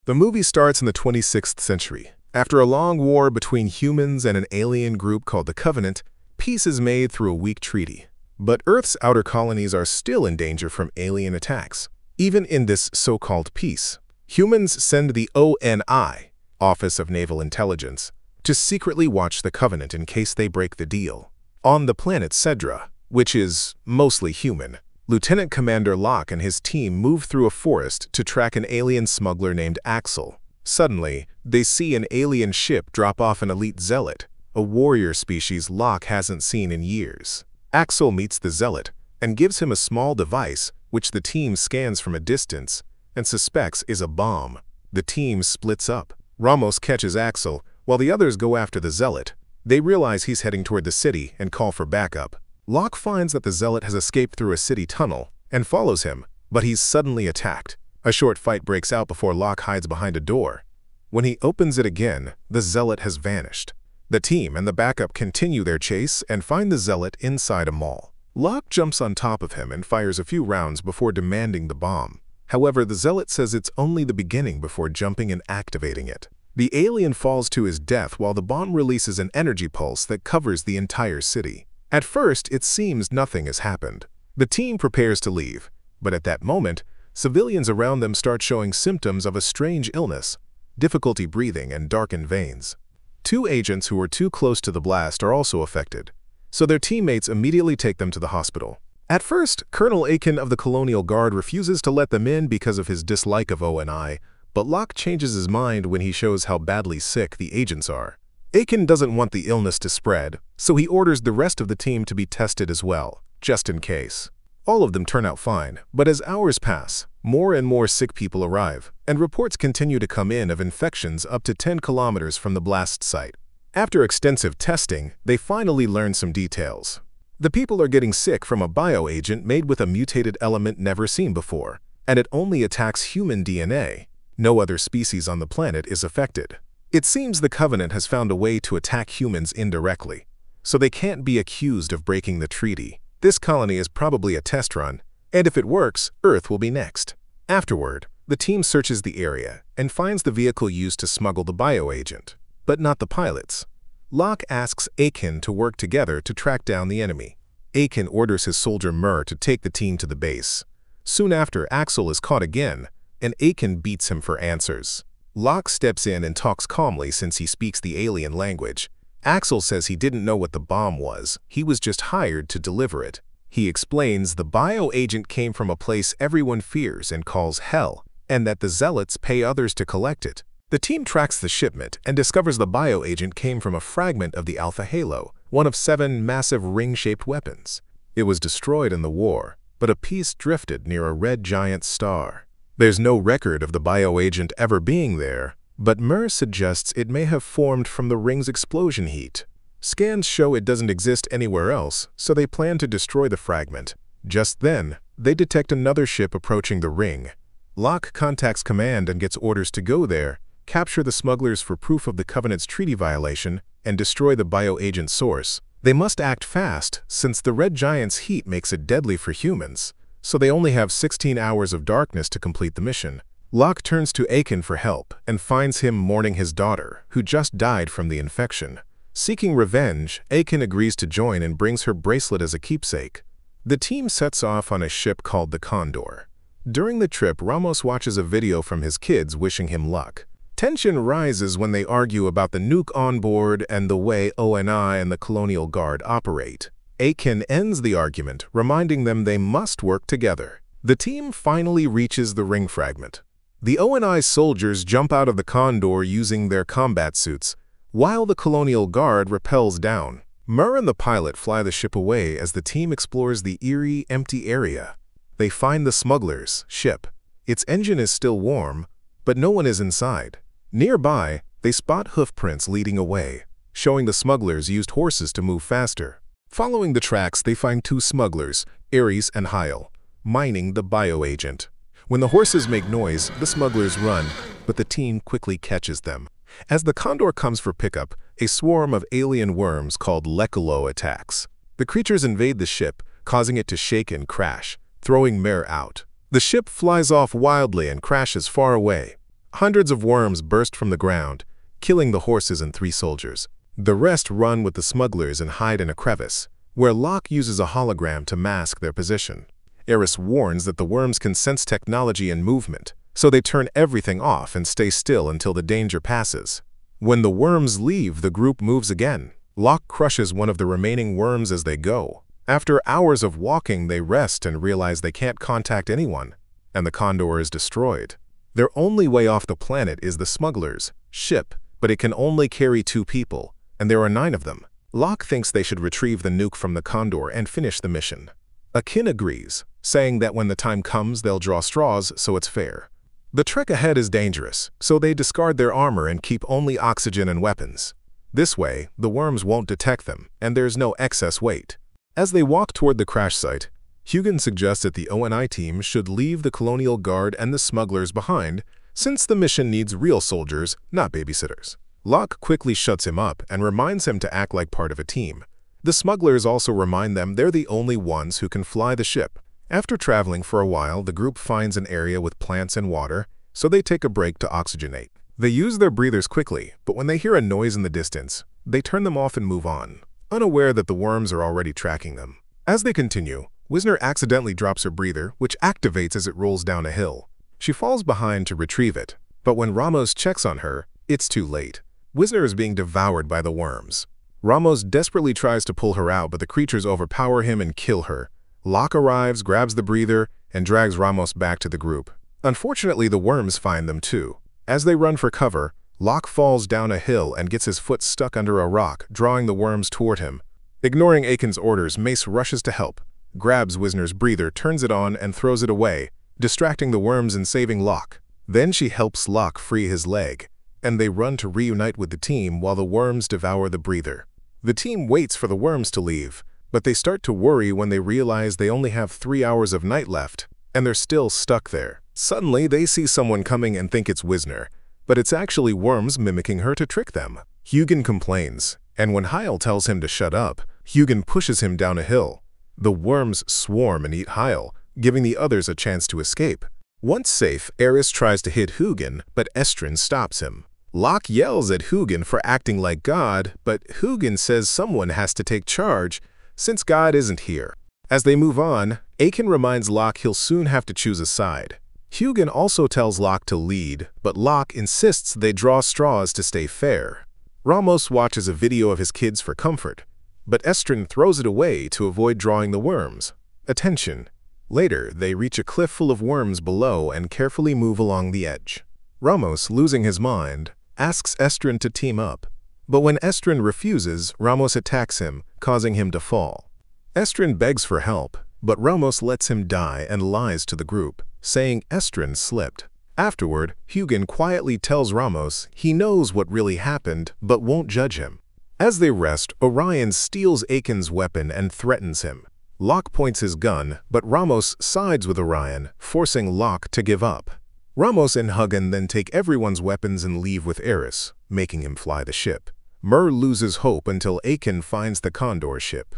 The movie starts in the 26th century. After a long war between humans and an alien group called the Covenant, peace is made through a weak treaty. But Earth's outer colonies are still in danger from alien attacks. Even in this so-called peace, humans send the ONI, Office of Naval Intelligence, to secretly watch the Covenant in case they break the deal. On the planet Sedra, which is mostly human, Lieutenant Commander Locke and his team move through a forest to track an alien smuggler named Axel. Suddenly, they see an alien ship drop off an elite zealot, a warrior species Locke hasn't seen in years. Axel meets the zealot and gives him a small device which the team scans from a distance and suspects is a bomb. The team splits up. Ramos catches Axel while the others go after the zealot. They realize he's heading toward the city and call for backup. Locke finds that the zealot has escaped through a city tunnel and follows him, but he's suddenly attacked. A short fight breaks out before Locke hides behind a door. When he opens it again, the zealot has vanished. The team and the backup continue their chase and find the zealot inside a mall. Locke jumps on top of him and fires a few rounds before demanding the bomb. However, the zealot says it's only the beginning before jumping and activating it. The alien falls to his death while the bomb releases an energy pulse that covers the entire city. At first, it seems nothing has happened. The team prepares to leave, but at that moment, civilians around them start showing symptoms of a strange illness, difficulty breathing and darkened veins. Two agents who were too close to the blast are also affected, so their teammates immediately take them to the hospital. At first, Colonel Aiken of the Colonial Guard refuses to let them in because of his dislike of ONI, but Locke changes his mind when he shows how badly sick the agents are. Aiken doesn't want the illness to spread, so he orders the rest of the team to be tested as well, just in case. All of them turn out fine, but as hours pass, more and more sick people arrive, and reports continue to come in of infections up to 10 kilometers from the blast site. After extensive testing, they finally learn some details. The people are getting sick from a bioagent made with a mutated element never seen before, and it only attacks human DNA. No other species on the planet is affected. It seems the Covenant has found a way to attack humans indirectly, so they can't be accused of breaking the treaty. This colony is probably a test run, and if it works, Earth will be next. Afterward, the team searches the area and finds the vehicle used to smuggle the bioagent, but not the pilots. Locke asks Aiken to work together to track down the enemy. Aiken orders his soldier Mur to take the team to the base. Soon after, Axel is caught again, and Aiken beats him for answers. Locke steps in and talks calmly since he speaks the alien language. Axel says he didn't know what the bomb was, he was just hired to deliver it. He explains the bioagent came from a place everyone fears and calls Hell, and that the zealots pay others to collect it. The team tracks the shipment and discovers the bioagent came from a fragment of the Alpha Halo, one of 7 massive ring-shaped weapons. It was destroyed in the war, but a piece drifted near a red giant star. There's no record of the bioagent ever being there, but Mur suggests it may have formed from the ring's explosion heat. Scans show it doesn't exist anywhere else, so they plan to destroy the fragment. Just then, they detect another ship approaching the ring. Locke contacts command and gets orders to go there, capture the smugglers for proof of the Covenant's treaty violation, and destroy the bioagent source. They must act fast, since the red giant's heat makes it deadly for humans, so they only have 16 hours of darkness to complete the mission. Locke turns to Aiken for help and finds him mourning his daughter, who just died from the infection. Seeking revenge, Aiken agrees to join and brings her bracelet as a keepsake. The team sets off on a ship called the Condor. During the trip, Ramos watches a video from his kids wishing him luck. Tension rises when they argue about the nuke on board and the way ONI and the Colonial Guard operate. Aiken ends the argument, reminding them they must work together. The team finally reaches the ring fragment. The ONI soldiers jump out of the Condor using their combat suits, while the Colonial Guard rappels down. Mur and the pilot fly the ship away as the team explores the eerie, empty area. They find the smugglers' ship. Its engine is still warm, but no one is inside. Nearby, they spot hoofprints leading away, showing the smugglers used horses to move faster. Following the tracks, they find 2 smugglers, Ares and Hyle, mining the bioagent. When the horses make noise, the smugglers run, but the team quickly catches them. As the Condor comes for pickup, a swarm of alien worms called Lekulo attacks. The creatures invade the ship, causing it to shake and crash, throwing Mur out. The ship flies off wildly and crashes far away. Hundreds of worms burst from the ground, killing the horses and 3 soldiers. The rest run with the smugglers and hide in a crevice, where Locke uses a hologram to mask their position. Eris warns that the worms can sense technology and movement, so they turn everything off and stay still until the danger passes. When the worms leave, the group moves again. Locke crushes one of the remaining worms as they go. After hours of walking, they rest and realize they can't contact anyone, and the Condor is destroyed. Their only way off the planet is the smugglers' ship, but it can only carry 2 people, and there are 9 of them. Locke thinks they should retrieve the nuke from the Condor and finish the mission. Akin agrees, saying that when the time comes they'll draw straws so it's fair. The trek ahead is dangerous, so they discard their armor and keep only oxygen and weapons. This way, the worms won't detect them, and there's no excess weight. As they walk toward the crash site, Hugin suggests that the ONI team should leave the Colonial Guard and the smugglers behind, since the mission needs real soldiers, not babysitters. Locke quickly shuts him up and reminds him to act like part of a team. The smugglers also remind them they're the only ones who can fly the ship. After traveling for a while, the group finds an area with plants and water, so they take a break to oxygenate. They use their breathers quickly, but when they hear a noise in the distance, they turn them off and move on, unaware that the worms are already tracking them. As they continue, Wisner accidentally drops her breather, which activates as it rolls down a hill. She falls behind to retrieve it, but when Ramos checks on her, it's too late. Wisner is being devoured by the worms. Ramos desperately tries to pull her out, but the creatures overpower him and kill her. Locke arrives, grabs the breather, and drags Ramos back to the group. Unfortunately, the worms find them too. As they run for cover, Locke falls down a hill and gets his foot stuck under a rock, drawing the worms toward him. Ignoring Aiken's orders, Mace rushes to help, grabs Wisner's breather, turns it on, and throws it away, distracting the worms and saving Locke. Then she helps Locke free his leg, and they run to reunite with the team while the worms devour the breather. The team waits for the worms to leave, but they start to worry when they realize they only have 3 hours of night left, and they're still stuck there. Suddenly, they see someone coming and think it's Wisner, but it's actually worms mimicking her to trick them. Hugin complains, and when Heil tells him to shut up, Hugin pushes him down a hill. The worms swarm and eat Heil, giving the others a chance to escape. Once safe, Eris tries to hit Hugin, but Estrin stops him. Locke yells at Hugin for acting like God, but Hugin says someone has to take charge, since God isn't here. As they move on, Aiken reminds Locke he'll soon have to choose a side. Hugin also tells Locke to lead, but Locke insists they draw straws to stay fair. Ramos watches a video of his kids for comfort, but Estrin throws it away to avoid drawing the worms' attention. Later, they reach a cliff full of worms below and carefully move along the edge. Ramos, losing his mind, asks Estrin to team up, but when Estrin refuses, Ramos attacks him, causing him to fall. Estrin begs for help, but Ramos lets him die and lies to the group, saying Estrin slipped. Afterward, Hugin quietly tells Ramos he knows what really happened but won't judge him. As they rest, Orion steals Aiken's weapon and threatens him. Locke points his gun, but Ramos sides with Orion, forcing Locke to give up. Ramos and Hugin then take everyone's weapons and leave with Eris, making him fly the ship. Mur loses hope until Aiken finds the Condor ship.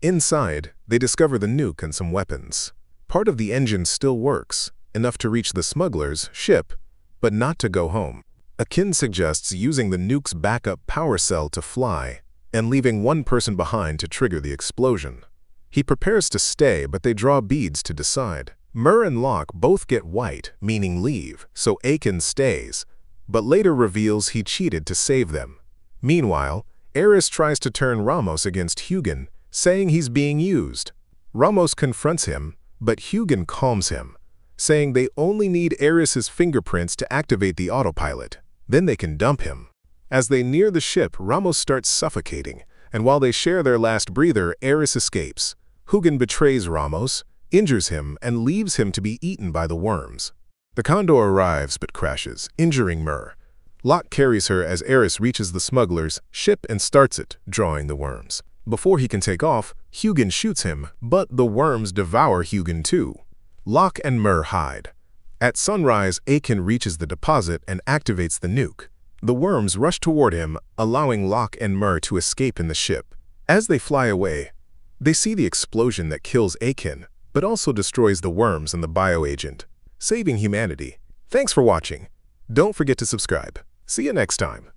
Inside, they discover the nuke and some weapons. Part of the engine still works, enough to reach the smugglers' ship, but not to go home. Akin suggests using the nuke's backup power cell to fly, and leaving one person behind to trigger the explosion. He prepares to stay, but they draw beads to decide. Mur and Locke both get white, meaning leave, so Aiken stays, but later reveals he cheated to save them. Meanwhile, Eris tries to turn Ramos against Hugin, saying he's being used. Ramos confronts him, but Hugin calms him, saying they only need Eris's fingerprints to activate the autopilot. Then they can dump him. As they near the ship, Ramos starts suffocating, and while they share their last breather, Eris escapes. Hugin betrays Ramos, injures him, and leaves him to be eaten by the worms. The Condor arrives but crashes, injuring Mur. Locke carries her as Eris reaches the smugglers' ship and starts it, drawing the worms. Before he can take off, Hugin shoots him, but the worms devour Hugin too. Locke and Mur hide. At sunrise, Aiken reaches the deposit and activates the nuke. The worms rush toward him, allowing Locke and Mur to escape in the ship. As they fly away, they see the explosion that kills Aiken, but also destroys the worms and the bioagent, saving humanity. Thanks for watching. Don't forget to subscribe. See you next time.